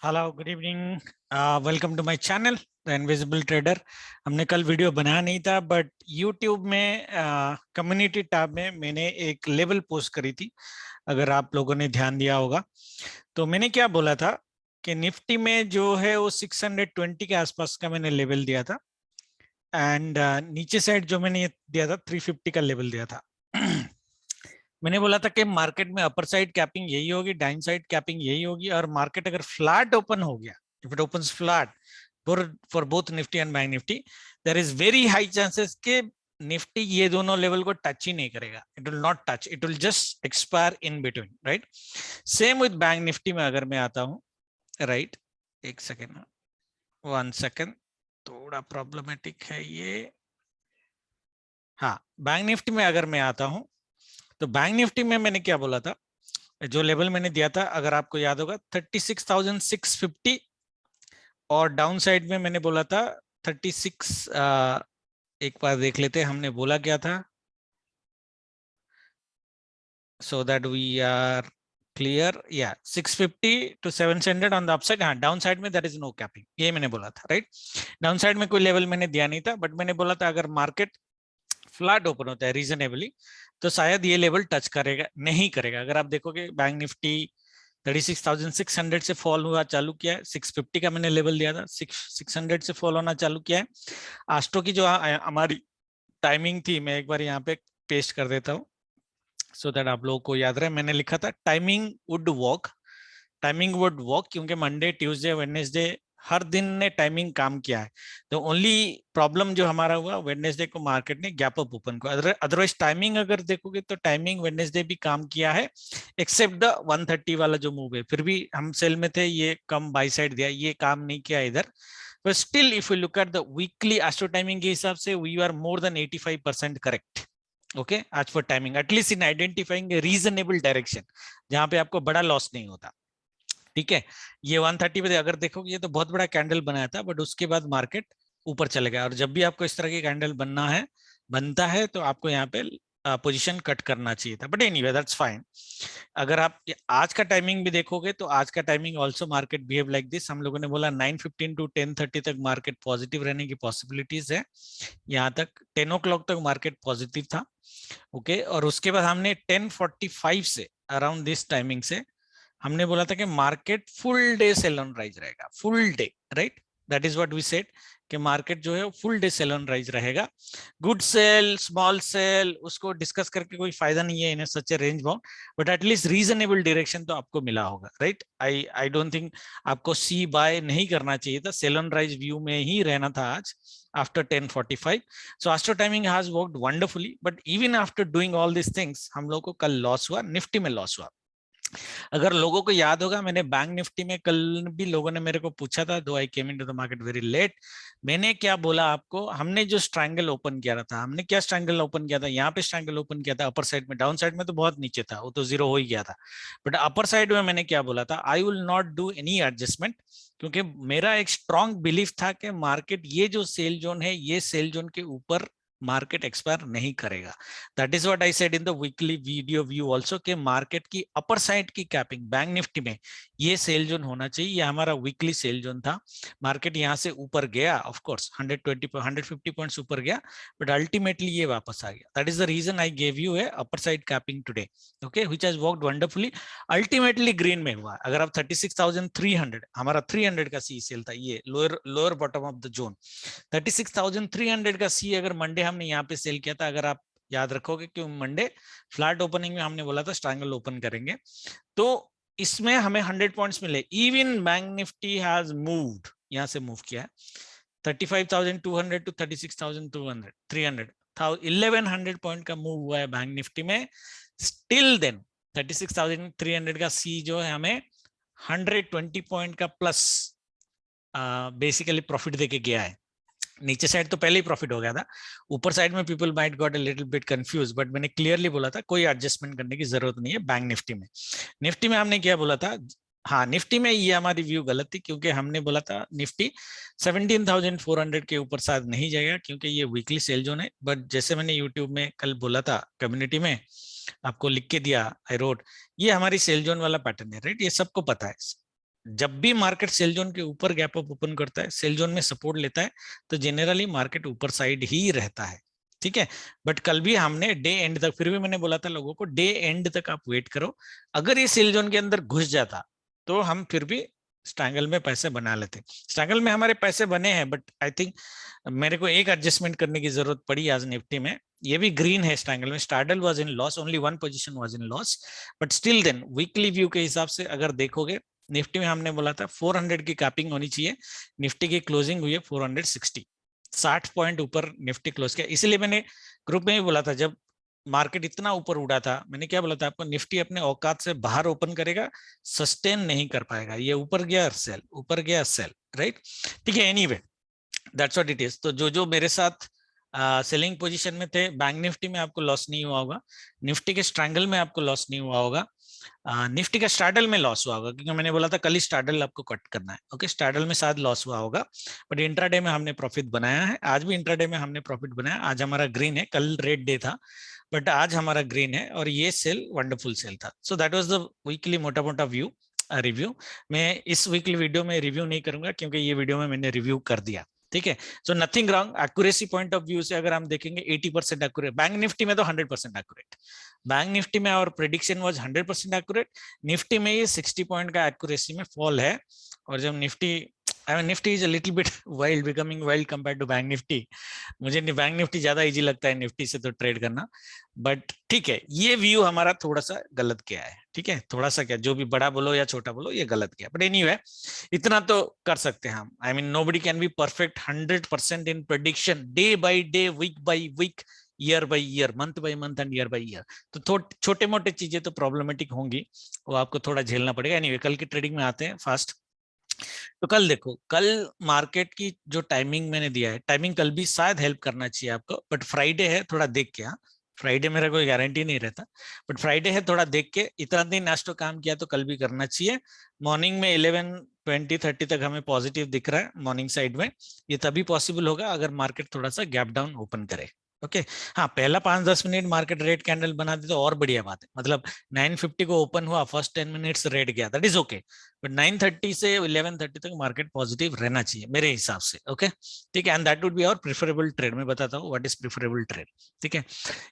Hello, good evening. Welcome to my channel the invisible trader. हमने कल video बनाया नहीं था, बट यूट्यूब में कम्युनिटी टैब में मैंने एक लेवल पोस्ट करी थी। अगर आप लोगों ने ध्यान दिया होगा तो मैंने क्या बोला था कि निफ्टी में जो है वो 620 के आसपास का मैंने लेवल दिया था। एंड नीचे साइड जो मैंने दिया था 350 का लेवल दिया था। मैंने बोला था कि मार्केट में अपर साइड कैपिंग यही होगी, डाउन साइड कैपिंग यही होगी, और मार्केट अगर फ्लैट ओपन हो गया, if it opens flat for both Nifty and bank Nifty, there is very high chances के निफ्टी ये दोनों लेवल को टच ही नहीं करेगा। It will not touch, it will just expire in between, right. Same with bank Nifty में अगर मैं आता हूँ, राइट, एक सेकेंड, 1 सेकेंड, थोड़ा प्रॉब्लमेटिक है ये। हाँ, बैंक निफ्टी में अगर मैं आता हूँ तो बैंक निफ्टी में मैंने क्या बोला था, जो लेवल मैंने दिया था अगर आपको याद होगा 36,650, और डाउन साइड में मैंने बोला था 36। एक बार देख लेते हैं हमने बोला क्या था, so that we are clear. या 650 to 700 ऑन द अपसाइड। हाँ, डाउन साइड में दैट इज नो कैपिंग, ये मैंने बोला था, राइट। डाउन साइड में कोई लेवल मैंने दिया नहीं था, बट मैंने बोला था अगर मार्केट फ्लैट ओपन होता है रीजनेबली तो शायद ये लेवल टच करेगा, नहीं करेगा। अगर आप देखोगे बैंक निफ्टी 36,600 से फॉल हुआ चालू किया है, 650 का मैंने लेवल दिया था, 600 से फॉल होना चालू किया है। आस्ट्रो की जो हमारी टाइमिंग थी, मैं एक बार यहाँ पे पेस्ट कर देता हूँ सो दैट आप लोगों को याद रहे। मैंने लिखा था टाइमिंग वुड वॉक, क्योंकि मंडे ट्यूसडे वेडनेसडे हर दिन ने टाइमिंग काम किया है। तो ओनली प्रॉब्लम जो हमारा हुआ वेडनेसडे को मार्केट ने गैप अप ओपन को, अदरवाइज टाइमिंग अगर देखोगे तो टाइमिंग वेडनेसडे भी काम किया है, एक्सेप्ट द 130 वाला जो मूव है। फिर भी हम सेल में थे, ये कम बाई साइड दिया, ये काम नहीं किया इधर। But still if you look at the weekly astro timing के हिसाब से we are more than 85% correct. Okay, आज for timing at least in identifying reasonable direction जहां पे आपको बड़ा लॉस नहीं होता। ठीक है, ये 130 पे अगर देखोगे ये तो बहुत बड़ा कैंडल बनाया था, बट उसके बाद मार्केट ऊपर चले गया। और जब भी आपको इस तरह की कैंडल बनता है तो आपको यहाँ पे पोजीशन कट करना चाहिए था, बट एनीवे दैट्स फाइन। अगर आप आज का टाइमिंग भी देखोगे तो आज का timing also market behave like this. हम लोगों ने बोला 9:15 to 10:30 तक मार्केट पॉजिटिव रहने की पॉसिबिलिटीज है। यहाँ तक 10 o'clock तक मार्केट पॉजिटिव था। ओके, और उसके बाद हमने 10:45 से अराउंड दिस टाइमिंग से हमने बोला था कि market full day sell on rise रहेगा, full day, right. That is what we said कि मार्केट जो है full day sell on rise रहेगा। गुड सेल, स्मॉल सेल, उसको डिस्कस करके कोई फायदा नहीं है in such a range bound, but at least reasonable direction तो आपको मिला होगा, राइट। आई डोंट थिंक आपको सी बाय नहीं करना चाहिए था, सेल ऑन राइज व्यू में ही रहना था आज after 10:45। So after timing has worked wonderfully, but even after doing all this things हम लोग को कल लॉस हुआ, निफ्टी में लॉस हुआ। अगर लोगों को याद होगा, मैंने बैंक निफ्टी में कल भी लोगों ने मेरे को पूछा था, though I came into the market very late. मैंने क्या बोला आपको, हमने जो स्ट्रैंगल ओपन किया था, हमने क्या स्ट्रैंगल ओपन किया था, यहाँ पे स्ट्रैंगल ओपन किया था अपर साइड में। डाउन साइड में तो बहुत नीचे था, वो तो जीरो हो ही गया था। बट अपर साइड में मैंने क्या बोला था, I will not do any adjustment, क्योंकि मेरा एक स्ट्रॉन्ग बिलीफ था कि मार्केट ये जो सेल जोन है, ये सेल जोन के ऊपर मार्केट एक्सपायर नहीं करेगा। That is what I said in the weekly video view also, कि मार्केट की अपर साइड की कैपिंग बैंक निफ्टी में ये सेल जोन होना चाहिए। ये हमारा वीकली सेल जोन था। मार्केट यहां से ऊपर गया, ऑफ कोर्स 150 पॉइंट्स ऊपर गया, बट अल्टीमेटली ये वापस आ गया। That is the reason I gave you है upper side capping today, okay, which has worked wonderfully. Ultimately green में हुआ। अगर आप 36,300, हमारा 300 का सी सेल था, ये lower lower bottom of the zone 36,300 का सी, अगर मंडे हमने यहाँ पे सेल किया था, अगर आप याद रखोगे कि मंडे फ्लैट ओपनिंग में हमने बोला था स्ट्रैंगल ओपन करेंगे, तो इसमें हमें 100 पॉइंट्स मिले। Even bank Nifty has moved, यहाँ से मूव किया है 35,200 टू 36,200 300 था, 1100 पॉइंट का मूव हुआ है बैंक निफ्टी में। स्टिल देन 36,300 का सी जो है हमें 120 पॉइंट का प्लस बेसिकली प्रॉफिट देके गया है। नीचे साइड तो पहले ही प्रॉफिट हो गया था, ऊपर साइड में people might got a little bit confuse, but मैंने क्लियरली बोला था कोई एडजस्टमेंट करने की जरूरत नहीं है बैंक निफ्टी में। निफ्टी में हमने क्या बोला था, हाँ, निफ्टी में ये हमारी व्यू गलत थी, क्योंकि हमने बोला था निफ्टी 17,400 के ऊपर शायद नहीं जाएगा, क्योंकि ये वीकली सेल जोन है। बट जैसे मैंने यूट्यूब में कल बोला था, कम्युनिटी में आपको लिख के दिया, आई रोड, ये हमारी सेल जोन वाला पैटर्न है, राइट, ये सबको पता है। जब भी मार्केट सेल जोन के ऊपर गैप अप ओपन करता है, सेल जोन में सपोर्ट लेता है, तो जनरली मार्केट ऊपर साइड ही रहता है, ठीक है। बट कल भी हमने डे एंड तक, फिर भी मैंने बोला था लोगों को डे एंड तक आप वेट करो, अगर ये सेल जोन के अंदर घुस जाता तो हम फिर भी स्ट्रैंगल में पैसे बना लेते। स्ट्रैंगल में हमारे पैसे बने हैं, बट आई थिंक मेरे को एक एडजस्टमेंट करने की जरूरत पड़ी आज निफ्टी में। ये भी ग्रीन है स्ट्रैंगल में, straddle was in loss, only one position was in loss, but still then weekly view के हिसाब से अगर देखोगे, निफ्टी में हमने बोला था 400 की कैपिंग होनी चाहिए, निफ्टी की क्लोजिंग हुई है 460, 60 पॉइंट ऊपर निफ्टी क्लोज किया। इसलिए मैंने ग्रुप में भी बोला था, जब मार्केट इतना ऊपर उड़ा था, मैंने क्या बोला था आपको, निफ्टी अपने औकात से बाहर ओपन करेगा, सस्टेन नहीं कर पाएगा, ये ऊपर गया सेल, ऊपर गया सेल, राइट, ठीक है। Anyway that's what it is. तो जो जो मेरे साथ सेलिंग पोजीशन में थे, बैंक निफ्टी में आपको लॉस नहीं हुआ होगा, निफ्टी के स्ट्रैंगल में आपको लॉस नहीं हुआ होगा, निफ्टी का स्टार्डल में लॉस हुआ होगा, क्योंकि मैंने बोला था कल ही स्टार्डल आपको कट करना है, ओके। स्टार्डल में शायद लॉस हुआ होगा, बट इंट्राडे में हमने प्रॉफिट बनाया है, आज भी इंट्राडे में हमने प्रॉफिट बनाया। आज हमारा ग्रीन है, कल रेड डे था, बट आज हमारा ग्रीन है, और ये सेल वंडरफुल सेल था। So that was the weekly मोटा मोटा व्यू रिव्यू। मैं इस वीकली वीडियो में रिव्यू नहीं करूंगा, क्योंकि ये वीडियो में मैंने रिव्यू कर दिया, ठीक है। So nothing wrong, accuracy point of view से अगर हम देखेंगे 80% एक्यूरेट, बैंक निफ्टी में तो 100% एक्यूरेट, बैंक निफ्टी में और प्रेडिक्शन वाज 100% एक्यूरेट, निफ्टी में ये 60 पॉइंट का एक्यूरेसी में फॉल है। और जब Nifty, I mean Nifty is a little bit wild, becoming wild compared to bank Nifty, मुझे बैंक निफ्टी ज्यादा इजी लगता है निफ्टी से तो ट्रेड करना, बट ठीक है, ये व्यू हमारा थोड़ा सा गलत किया है, ठीक है, थोड़ा सा क्या, जो भी बड़ा बोलो या छोटा बोलो, ये गलत किया, बट एनीवे इतना तो कर सकते हैं हम। I mean nobody can be perfect 100% in prediction, day by day, week by week, year by year, month by month and year by year. तो छोटे मोटे चीजें तो प्रॉब्लमेटिक होंगी, वो आपको थोड़ा झेलना पड़ेगा। एनीवे कल की ट्रेडिंग में आते हैं फास्ट। तो कल देखो, कल मार्केट की जो टाइमिंग मैंने दिया है, टाइमिंग कल भी शायद हेल्प करना चाहिए आपको, बट फ्राइडे है, थोड़ा देख के, हाँ फ्राइडे मेरा कोई गारंटी नहीं रहता, बट फ्राइडे है, थोड़ा देख के, इतना दिन आज तो काम किया तो कल भी करना चाहिए। मॉर्निंग में 11:20-30 तक हमें पॉजिटिव दिख रहा है मॉर्निंग साइड में, ये तभी पॉसिबल होगा अगर मार्केट थोड़ा सा गैप डाउन ओपन करे, ओके। हाँ, पहला 5-10 मिनट मार्केट रेड कैंडल बना दे तो और बढ़िया बात है, मतलब 950 को ओपन हुआ, फर्स्ट 10 मिनट्स रेड गया, दैट इज ओके, बट 9:30 से 11:30 तक मार्केट पॉजिटिव रहना चाहिए मेरे हिसाब से, ओके, ठीक है। And that would be our preferable trade, मैं बताता हूँ व्हाट इज प्रेफरेबल ट्रेड, ठीक है।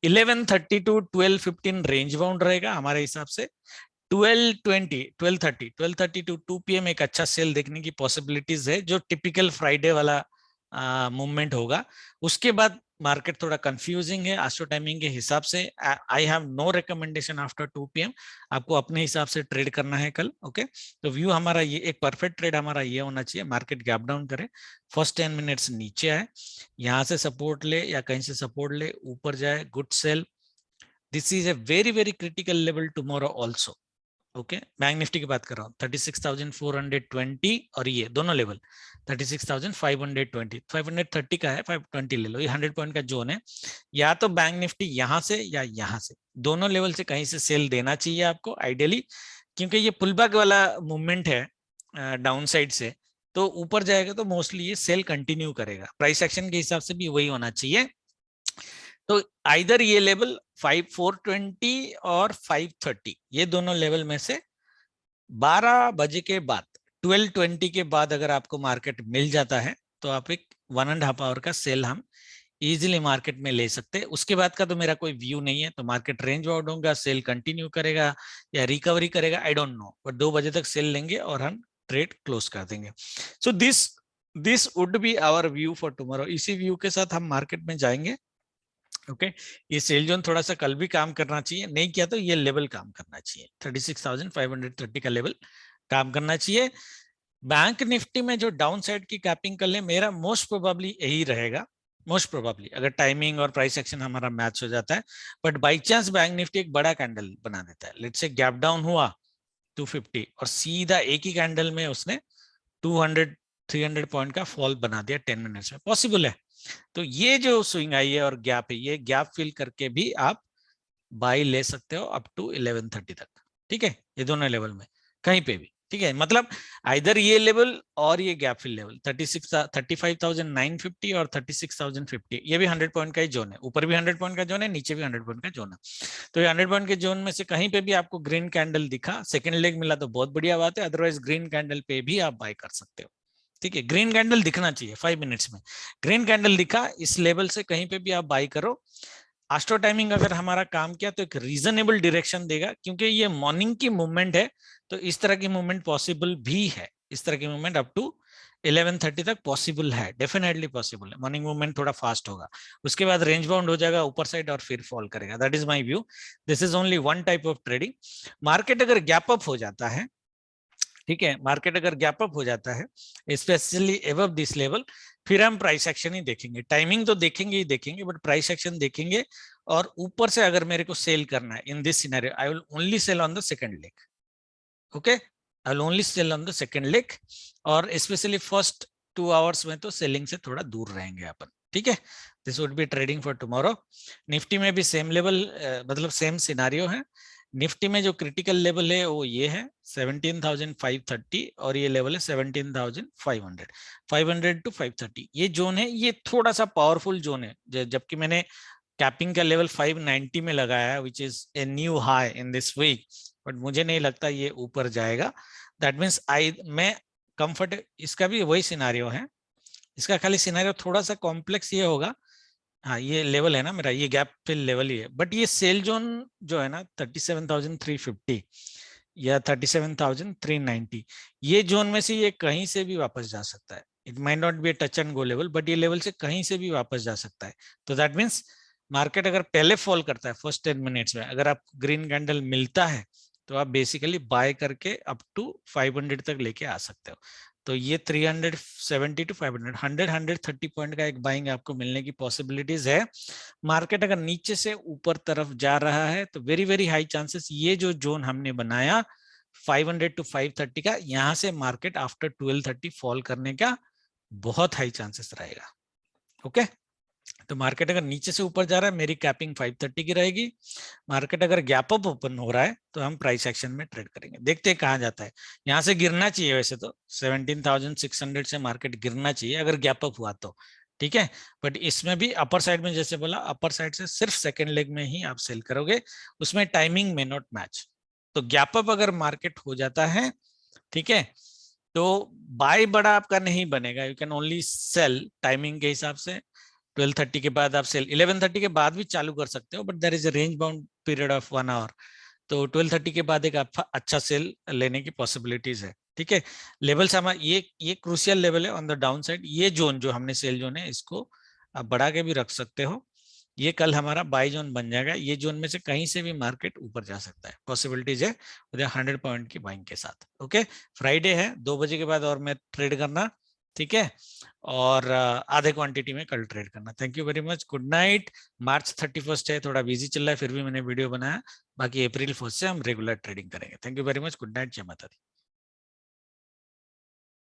11:30 टू 12:15 रेंज बाउंड रहेगा हमारे हिसाब से। 12:30 टू 2 PM एक अच्छा सेल देखने की पॉसिबिलिटीज है, जो टिपिकल फ्राइडे वाला मूवमेंट होगा। उसके बाद मार्केट थोड़ा कंफ्यूजिंग है एस्ट्रो टाइमिंग के हिसाब से। I have no recommendation after 2 PM, आपको अपने हिसाब से ट्रेड करना है कल, ओके। तो व्यू हमारा ये, एक परफेक्ट ट्रेड हमारा ये होना चाहिए, मार्केट गैप डाउन करे, फर्स्ट 10 मिनट्स नीचे आए, यहाँ से सपोर्ट ले या कहीं से सपोर्ट ले, ऊपर जाए, good sell, this is a very very critical level tomorrow also, okay. Bank Nifty की बात कर रहा हूँ, 36,420 और ये दोनों लेवल 36,520, 530 का है, 520 ले लो, ये 100 पॉइंट का जोन है। या तो बैंक निफ्टी यहाँ से या यहाँ से, दोनों लेवल से कहीं से सेल देना चाहिए आपको आइडियली, क्योंकि ये पुलबैक वाला मूवमेंट है डाउन साइड से, तो ऊपर जाएगा तो मोस्टली ये सेल कंटिन्यू करेगा, प्राइस एक्शन के हिसाब से भी वही होना चाहिए। तो आइदर ये लेवल 420 और 530, ये दोनों लेवल में से 12 बजे के बाद, 12:20 के बाद अगर आपको मार्केट मिल जाता है, तो आप एक 1.5 आवर का सेल हम इजीली मार्केट में ले सकते हैं। उसके बाद का तो मेरा कोई व्यू नहीं है, तो मार्केट रेंज आउट होगा, सेल कंटिन्यू करेगा या रिकवरी करेगा, आई डोंट नो, बट 2 बजे तक सेल लेंगे और हम ट्रेड क्लोज कर देंगे। So this would be our view for tomorrow. इसी व्यू के साथ हम मार्केट में जाएंगे, ओके। ये सेल जोन थोड़ा सा कल भी काम करना चाहिए, नहीं किया तो ये लेवल काम करना चाहिए, 36,530 का लेवल काम करना चाहिए। बैंक निफ्टी में जो डाउन साइड की कैपिंग कर ले, मेरा मोस्ट प्रोबेबली यही रहेगा, मोस्ट प्रोबेबली, अगर टाइमिंग और प्राइस एक्शन हमारा मैच हो जाता है। But by chance bank Nifty एक बड़ा कैंडल बना देता है, लेट्स से गैप डाउन हुआ 250 और सीधा एक ही कैंडल में उसने 200-300 पॉइंट का फॉल बना दिया 10 मिनट्स में, पॉसिबल है। तो ये जो स्विंग आई है और गैप है, ये गैप फिल करके भी आप बाई ले सकते हो अप टू 11:30 तक, ठीक है, ये दोनों लेवल में कहीं पे भी, ठीक है, मतलब आइदर ये लेवल और ये गैप फिल लेवल 35,950 और 36,050, ये भी 100 पॉइंट का ही जोन है, ऊपर भी 100 पॉइंट का जोन है, नीचे भी 100 पॉइंट का जोन है। तो ये 100 पॉइंट के जोन में से कहीं पे भी आपको ग्रीन कैंडल दिखा, सेकंड लेग मिला तो बहुत बढ़िया बात है, अदरवाइज ग्रीन कैंडल पे भी आप बाय कर सकते हो। ठीक है, ग्रीन कैंडल दिखना चाहिए 5 मिनट्स में, ग्रीन कैंडल दिखा इस लेवल से कहीं पे भी आप बाय करो। एस्ट्रो टाइमिंग अगर हमारा काम किया तो एक रीजनेबल डायरेक्शन देगा, क्योंकि ये मॉर्निंग की मूवमेंट है, तो इस तरह की मूवमेंट पॉसिबल भी है, इस तरह की मूवमेंट अप टू 11:30 तक पॉसिबल है, डेफिनेटली पॉसिबल है। मॉर्निंग मूवमेंट थोड़ा फास्ट होगा, उसके बाद रेंज बाउंड हो जाएगा ऊपर साइड और फिर फॉल करेगा। That is my view, this is only one type of trading. Market अगर गैप अप हो जाता है, ठीक है, मार्केट अगर गैप अप हो जाता है स्पेशली एबव दिस लेवल, फिर हम प्राइस एक्शन ही देखेंगे, टाइमिंग तो देखेंगे ही देखेंगे, बट प्राइस एक्शन देखेंगे। और ऊपर से अगर मेरे को सेल करना है in this scenario, I will only sell on the second leg. Okay, I will only sell on the second leg, और स्पेशली फर्स्ट 2 आवर्स में तो सेलिंग से थोड़ा दूर रहेंगे अपन। ठीक है, this would B trading for tomorrow. Nifty में भी सेम लेवल, मतलब सेम सिनारियो है। निफ्टी में जो क्रिटिकल लेवल है वो ये है 17,530, और ये लेवल है 17,500, 500 टू 530 ये जोन है, ये थोड़ा सा पावरफुल जोन है, जबकि मैंने कैपिंग का लेवल 590 में लगाया है, which is a new high in this week, but मुझे नहीं लगता ये ऊपर जाएगा। दैट मीन्स मैं कंफर्ट, इसका भी वही सिनारियो है, इसका खाली सिनारियो थोड़ा सा कॉम्प्लेक्स ये होगा। हाँ, ये लेवल है ना मेरा, ये गैप फिल लेवल ही है, बट ये सेल जोन जो है ना 37,350 या 37,390, ये जोन में से ये कहीं से भी वापस जा सकता है। It might not be a touch and go level, but ये लेवल से कहीं से भी वापस जा सकता है। तो दैट मीन्स मार्केट अगर पहले फॉल करता है फर्स्ट 10 मिनट्स में, अगर आपको ग्रीन कैंडल मिलता है, तो आप बेसिकली बाय करके अप टू 500 तक लेके आ सकते हो। तो ये 370 टू 500, 130 पॉइंट का एक बाइंग आपको मिलने की पॉसिबिलिटीज है। मार्केट अगर नीचे से ऊपर तरफ जा रहा है तो वेरी वेरी हाई चांसेस ये जो जोन हमने बनाया 500 टू 530 का, यहां से मार्केट आफ्टर 12:30 फॉल करने का बहुत हाई चांसेस रहेगा। ओके, तो मार्केट अगर नीचे से ऊपर जा रहा है, मेरी कैपिंग 530 की रहेगी। मार्केट अगर गैप अप ओपन हो रहा है तो हम प्राइस एक्शन में ट्रेड करेंगे, देखते हैं कहां जाता है। यहां से गिरना चाहिए, वैसे तो 17,600 से मार्केट गिरना चाहिए अगर गैप अप हुआ तो, ठीक है। बट इसमें भी अपर साइड में, जैसे बोला, अपर साइड से सिर्फ सेकेंड लेग में ही आप सेल करोगे, उसमें टाइमिंग में नॉट मैच। तो गैप अप अगर मार्केट हो जाता है, ठीक है, तो बाय बड़ा आपका नहीं बनेगा, you can only sell timing के हिसाब से। 12:30 के बाद आप सेल, 11:30 के बाद भी चालू कर सकते हो, but there is a range bound period of 1 hour. तो 12:30 के बाद एक अच्छा सेल लेने की पॉसिबिलिटीज है। ठीक है, लेवल्स हमारा ये क्रूशियल लेवल है ऑन द डाउन साइड। ये जोन जो हमने सेल जोन है, इसको आप बढ़ा के भी रख सकते हो, ये कल हमारा बाय जोन बन जाएगा। ये जोन में से कहीं से भी मार्केट ऊपर जा सकता है, पॉसिबिलिटीज है 100 पॉइंट की बाइंग के साथ। ओके, फ्राइडे है, 2 बजे के बाद और मैं ट्रेड करना, ठीक है, और आधे क्वांटिटी में कल ट्रेड करना। Thank you very much, good night. March 31 है, थोड़ा बिजी चल रहा है, फिर भी मैंने वीडियो बनाया। बाकी अप्रैल 1 से हम रेगुलर ट्रेडिंग करेंगे। Thank you very much, good night, जय माता दी।